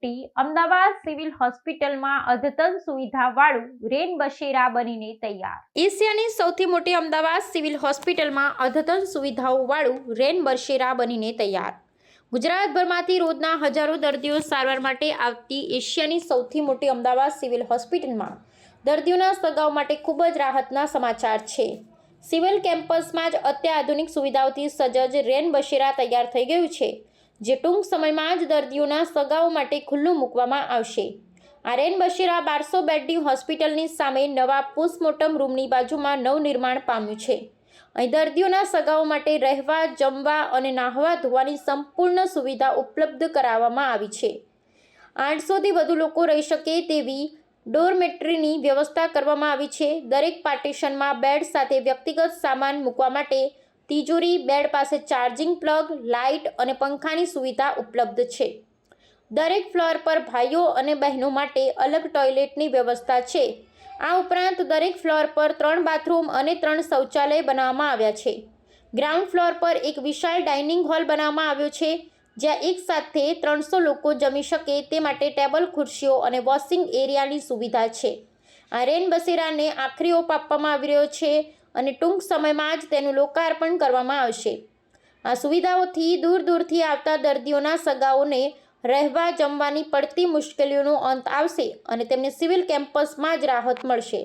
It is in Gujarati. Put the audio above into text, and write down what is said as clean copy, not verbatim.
મોટી અમદાવાદ સિવિલ હોસ્પિટલમાં અદ્યતન સુવિધાવાળું રેન બસેરા બનીને તૈયાર। એશિયાની સૌથી મોટી અમદાવાદ સિવિલ હોસ્પિટલમાં અદ્યતન સુવિધાઓવાળું રેન બસેરા બનીને તૈયાર। ગુજરાતભરમાંથી રોજના હજારો દર્દીઓ સારવાર માટે આવતી એશિયાની સૌથી મોટી અમદાવાદ સિવિલ હોસ્પિટલમાં દર્દીઓના સગાઓ માટે ખૂબ જ રાહતના સમાચાર છે। સિવિલ કેમ્પસમાં જ અત્યાધુનિક સુવિધાઓથી સજ્જ રેન બસેરા તૈયાર થઈ ગયું છે, જે ટૂંક સમયમાં જ દર્દીઓના સગાઓ માટે ખુલ્લું મૂકવામાં આવશે। આ રેન બસેરા 1200 બેડની હોસ્પિટલની સામે નવા પોસ્ટમોર્ટમ રૂમની બાજુમાં નવનિર્માણ પામ્યું છે। અહીં દર્દીઓના સગાઓ માટે રહેવા, જમવા અને નાહવા ધોવાની સંપૂર્ણ સુવિધા ઉપલબ્ધ કરાવવામાં આવી છે। 800થી વધુ લોકો રહી શકે તેવી ડોરમેટરીની વ્યવસ્થા કરવામાં આવી છે। દરેક પાર્ટીશનમાં બેડ સાથે વ્યક્તિગત સામાન મૂકવા માટે તિજોરી, બેડ પાસે ચાર્જિંગ પ્લગ, લાઇટ અને પંખાની સુવિધા ઉપલબ્ધ છે। દરેક ફ્લોર પર ભાઈઓ અને બહેનો માટે અલગ ટોયલેટની વ્યવસ્થા છે। આ ઉપરાંત દરેક ફ્લોર પર 3 બાથરૂમ અને 3 શૌચાલય બનાવવામાં આવ્યા છે। ગ્રાઉન્ડ ફ્લોર પર એક વિશાળ ડાઇનિંગ હોલ બનાવવામાં આવ્યો છે, જ્યાં એક સાથે 300 લોકો જમી શકે તે માટે ટેબલ, ખુરશીઓ અને વોશિંગ એરિયાની સુવિધા છે। આ રેન બસેરાને આખરી ઓપ આપવામાં આવી રહ્યો છે અને ટૂંક સમયમાં જ તેનું લોકાર્પણ કરવામાં આવશે। આ સુવિધાઓથી દૂર દૂરથી આવતા દર્દીઓના સગાઓને રહેવા, જમવાની પડતી મુશ્કેલીઓનો અંત આવશે અને તેમને સિવિલ કેમ્પસમાં જ રાહત મળશે।